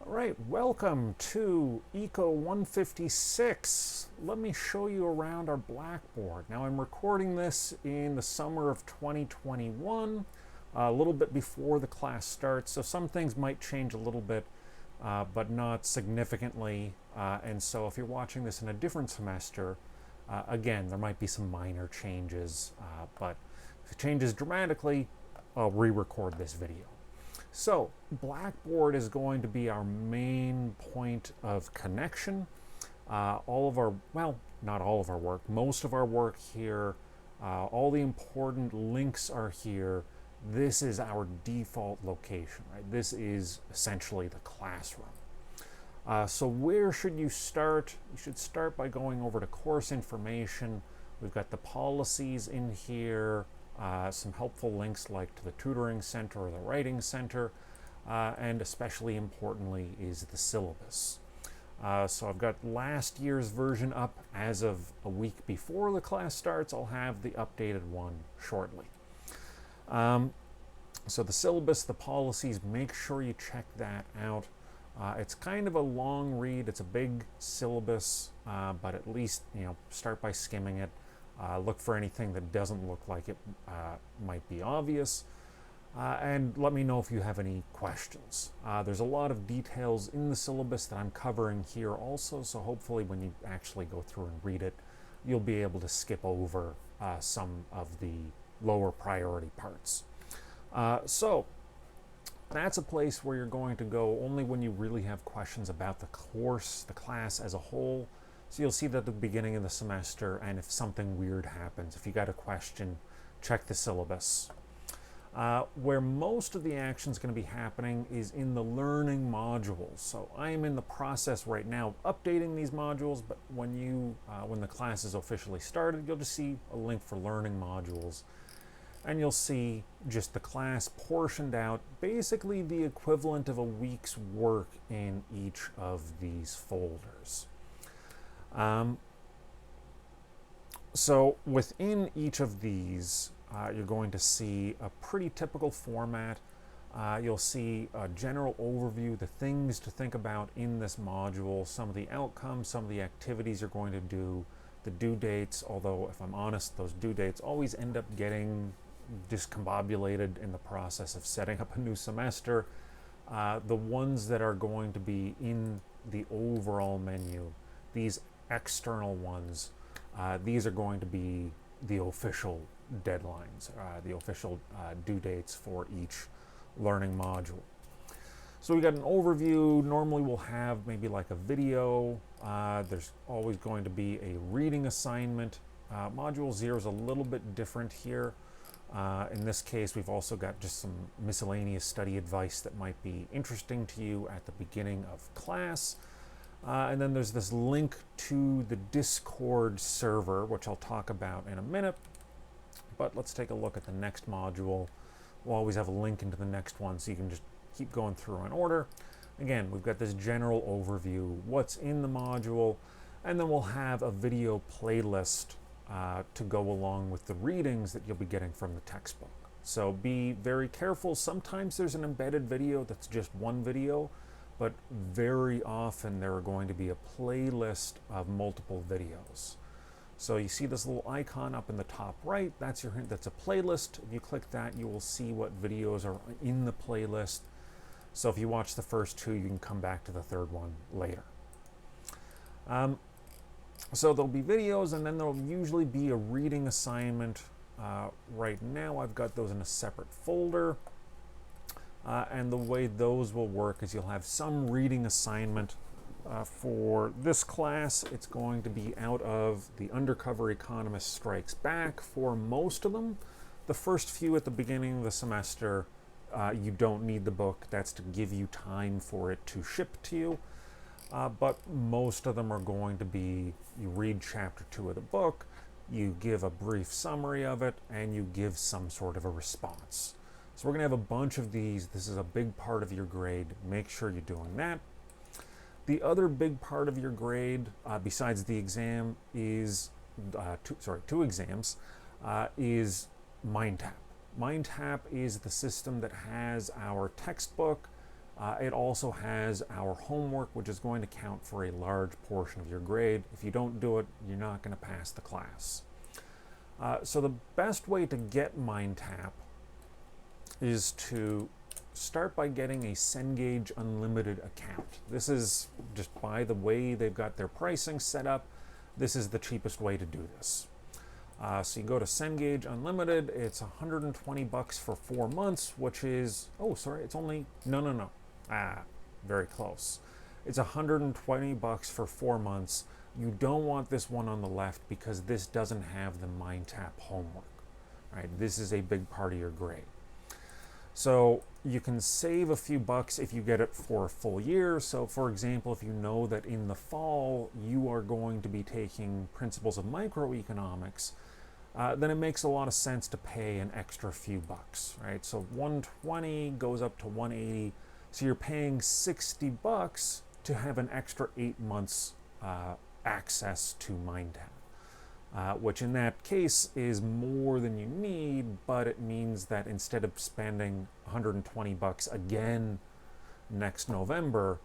All right, welcome to Eco 156. Let me show you around our Blackboard. Now I'm recording this in the summer of 2021, a little bit before the class starts, so some things might change a little bit, but not significantly. And so if you're watching this in a different semester, again, there might be some minor changes, but if it changes dramatically, I'll re-record this video. So Blackboard is going to be our main point of connection. All of our, well, not all of our work, most of our work here, all the important links are here. This is our default location, right? This is essentially the classroom. So where should you start? You should start by going over to course information. We've got the policies in here, some helpful links like to the tutoring center or the writing center, and especially importantly is the syllabus. So I've got last year's version up as of a week before the class starts. I'll have the updated one shortly. So the syllabus, the policies, make sure you check that out. It's kind of a long read. It's a big syllabus, but at least start by skimming it. Look for anything that doesn't look like it might be obvious, and let me know if you have any questions. There's a lot of details in the syllabus that I'm covering here also, so hopefully when you actually go through and read it, you'll be able to skip over some of the lower priority parts. So that's a place where you're going to go only when you really have questions about the course, the class as a whole. So you'll see that at the beginning of the semester, and if something weird happens, if you got a question, check the syllabus. Where most of the action is going to be happening is in the learning modules. So I am in the process right now of updating these modules, but when the class is officially started, you'll just see a link for learning modules. And you'll see just the class portioned out, basically the equivalent of a week's work in each of these folders. So within each of these, you're going to see a pretty typical format. You'll see a general overview, the things to think about in this module, some of the outcomes, some of the activities you're going to do, the due dates, although if I'm honest, those due dates always end up getting discombobulated in the process of setting up a new semester. The ones that are going to be in the overall menu, these external ones, these are going to be the official deadlines, the official due dates for each learning module. So we got an overview. Normally we'll have maybe like a video. There's always going to be a reading assignment. Module 0 is a little bit different here. In this case, we've also got just some miscellaneous study advice that might be interesting to you at the beginning of class. And then there's this link to the Discord server, which I'll talk about in a minute. But let's take a look at the next module. We'll always have a link into the next one, so you can just keep going through in order. Again, we've got this general overview, what's in the module, and then we'll have a video playlist to go along with the readings that you'll be getting from the textbook. So be very careful. Sometimes there's an embedded video that's just one video, but very often there are going to be a playlist of multiple videos. So you see this little icon up in the top right, that's your hint, that's a playlist. If you click that, you will see what videos are in the playlist. So if you watch the first two, you can come back to the third one later. So there'll be videos, and then there'll usually be a reading assignment. Right now I've got those in a separate folder. And the way those will work is you'll have some reading assignment. For this class, it's going to be out of The Undercover Economist Strikes Back for most of them. The first few at the beginning of the semester, you don't need the book. That's to give you time for it to ship to you. But most of them are going to be, you read chapter 2 of the book, you give a brief summary of it, and you give some sort of a response. So we're going to have a bunch of these. This is a big part of your grade. Make sure you're doing that. The other big part of your grade, besides the exam, is two exams, is MindTap. MindTap is the system that has our textbook It also has our homework, which is going to count for a large portion of your grade. If you don't do it, you're not going to pass the class. So the best way to get MindTap is to start by getting a Cengage Unlimited account. This is just by the way they've got their pricing set up. This is the cheapest way to do this. So you go to Cengage Unlimited. It's $120 for 4 months, which is, oh, sorry, it's only, no. Very close. It's $120 for 4 months. You don't want this one on the left because this doesn't have the MindTap homework, right? This is a big part of your grade. So you can save a few bucks if you get it for a full year. So for example, if you know that in the fall you are going to be taking Principles of Microeconomics, then it makes a lot of sense to pay an extra few bucks, right? So 120 goes up to 180. So you're paying 60 bucks to have an extra 8 months access to MindTap, which in that case is more than you need, but it means that instead of spending 120 bucks again next November,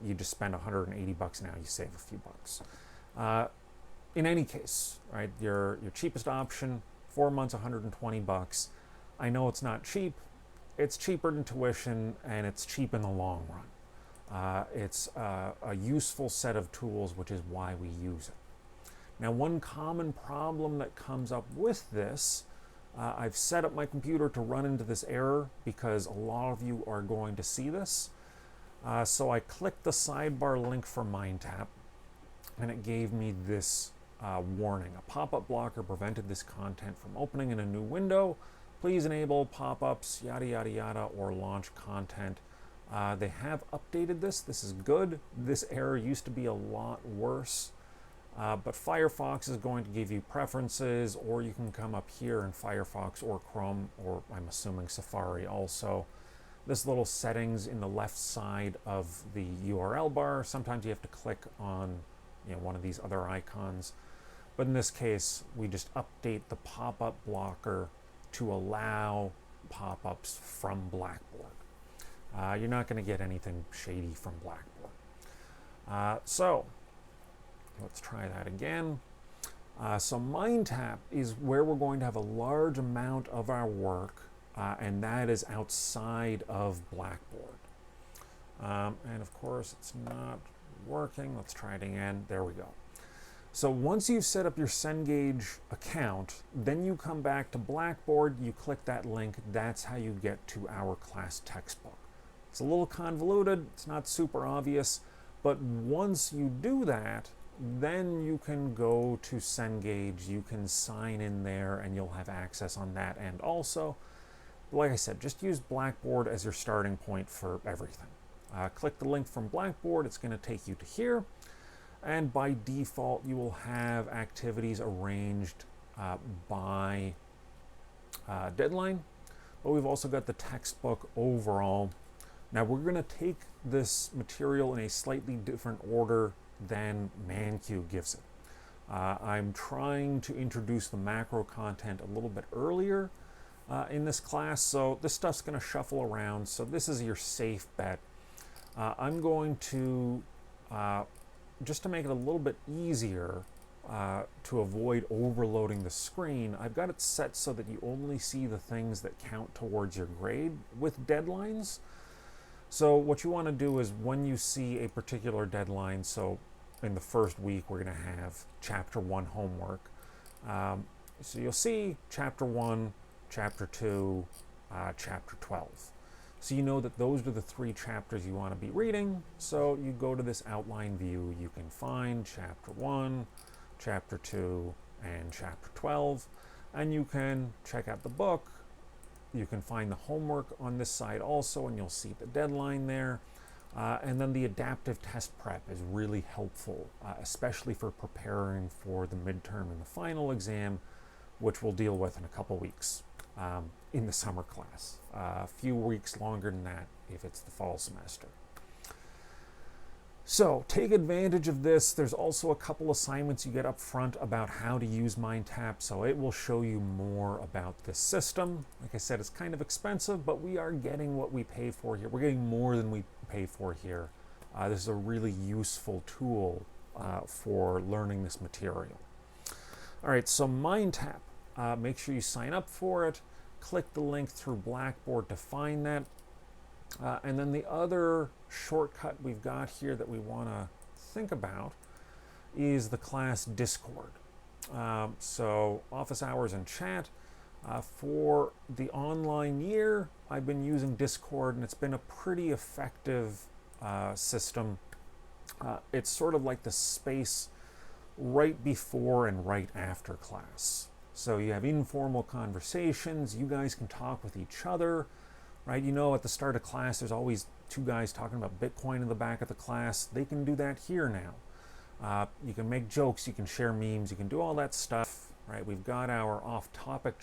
you just spend 180 bucks now, you save a few bucks. In any case, right, your cheapest option, 4 months, 120 bucks. I know it's not cheap. It's cheaper than tuition, and it's cheap in the long run. It's a useful set of tools, which is why we use it. Now, one common problem that comes up with this, I've set up my computer to run into this error because a lot of you are going to see this. So I clicked the sidebar link for MindTap, and it gave me this warning. A pop-up blocker prevented this content from opening in a new window. Please enable pop-ups, yada, yada, yada, or launch content. They have updated this. This is good. This error used to be a lot worse. But Firefox is going to give you preferences, or you can come up here in Firefox or Chrome, or I'm assuming Safari also. This little settings in the left side of the URL bar. Sometimes you have to click on one of these other icons. But in this case, we just update the pop-up blocker to allow pop-ups from Blackboard. You're not going to get anything shady from Blackboard. So let's try that again. So MindTap is where we're going to have a large amount of our work, and that is outside of Blackboard. And of course, it's not working. Let's try it again. There we go. So once you've set up your Cengage account, then you come back to Blackboard, you click that link. That's how you get to our class textbook. It's a little convoluted. It's not super obvious. But once you do that, then you can go to Cengage, you can sign in there, and you'll have access on that end also. Like I said, just use Blackboard as your starting point for everything. Click the link from Blackboard, it's going to take you to here, and by default you will have activities arranged by deadline, but we've also got the textbook overall. Now we're going to take this material in a slightly different order than ManQ gives it. I'm trying to introduce the macro content a little bit earlier in this class, so this stuff's going to shuffle around, so this is your safe bet. I'm going to, just to make it a little bit easier to avoid overloading the screen, I've got it set so that you only see the things that count towards your grade with deadlines. So what you want to do is when you see a particular deadline, so in the first week we're going to have Chapter 1 homework. So you'll see Chapter 1, Chapter 2, Chapter 12. So you know that those are the 3 chapters you want to be reading. So you go to this outline view, you can find Chapter 1, Chapter 2, and Chapter 12, and you can check out the book. You can find the homework on this side also, and you'll see the deadline there. And then the adaptive test prep is really helpful, especially for preparing for the midterm and the final exam, which we'll deal with in a couple weeks in the summer class. A few weeks longer than that if it's the fall semester. So take advantage of this. There's also a couple assignments you get up front about how to use MindTap, so it will show you more about this system. Like I said, it's kind of expensive, but we are getting what we pay for here. We're getting more than we pay for here. This is a really useful tool for learning this material. All right, so MindTap. Make sure you sign up for it. Click the link through Blackboard to find that. And then the other shortcut we've got here that we want to think about is the class Discord. So office hours and chat. For the online year, I've been using Discord, and it's been a pretty effective system. It's sort of like the space right before and right after class. So you have informal conversations, you guys can talk with each other, right? You know, at the start of class, there's always two guys talking about Bitcoin in the back of the class. They can do that here now. You can make jokes, you can share memes, you can do all that stuff, right? We've got our off-topic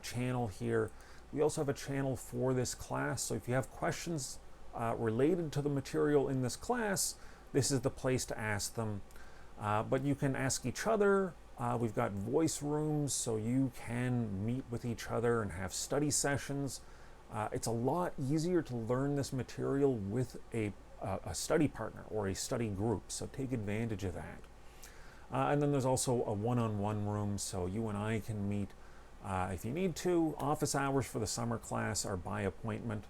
channel here. We also have a channel for this class, so if you have questions related to the material in this class, this is the place to ask them. But you can ask each other. We've got voice rooms, so you can meet with each other and have study sessions. It's a lot easier to learn this material with a study partner or a study group, so take advantage of that. And then there's also a one-on-one room, so you and I can meet if you need to. Office hours for the summer class are by appointment,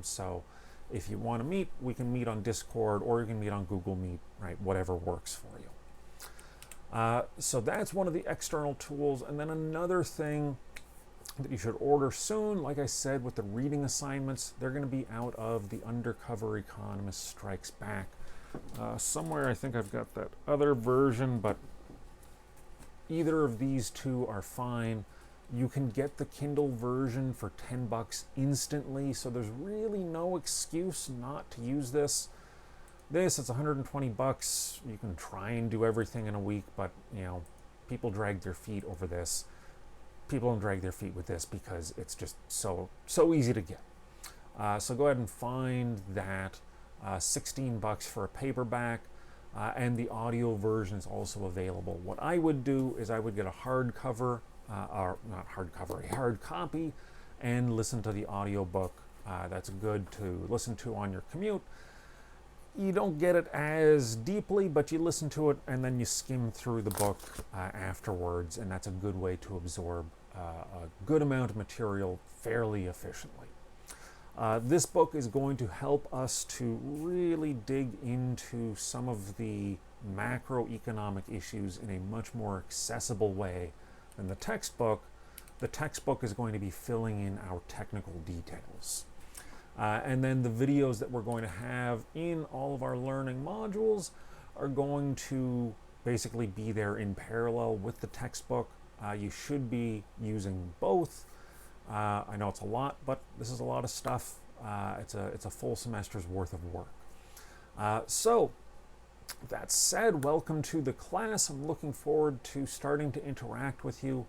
so if you want to meet, we can meet on Discord or you can meet on Google Meet, right? Whatever works for you. So that's one of the external tools. And then another thing that you should order soon, like I said, with the reading assignments, they're going to be out of The Undercover Economist Strikes Back. Somewhere I think I've got that other version, but either of these two are fine. You can get the Kindle version for $10 instantly, so there's really no excuse not to use this. It's $120. You can try and do everything in a week, but you know, people drag their feet over this. People don't drag their feet with this because it's just so easy to get. So go ahead and find that. $16 for a paperback, and the audio version is also available. What I would do is I would get a hardcover, or not hardcover, a hard copy, and listen to the audiobook. That's good to listen to on your commute. You don't get it as deeply, but you listen to it and then you skim through the book afterwards, and that's a good way to absorb a good amount of material fairly efficiently. This book is going to help us to really dig into some of the macroeconomic issues in a much more accessible way than the textbook. The textbook is going to be filling in our technical details. And then the videos that we're going to have in all of our learning modules are going to basically be there in parallel with the textbook. You should be using both. I know it's a lot, but this is a lot of stuff. It's a full semester's worth of work. So that said, welcome to the class. I'm looking forward to starting to interact with you.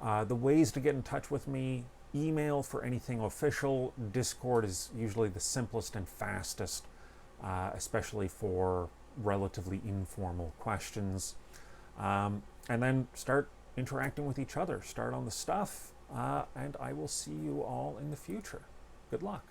The ways to get in touch with me: email for anything official. Discord is usually the simplest and fastest, especially for relatively informal questions. And then start interacting with each other. Start on the stuff, and I will see you all in the future. Good luck.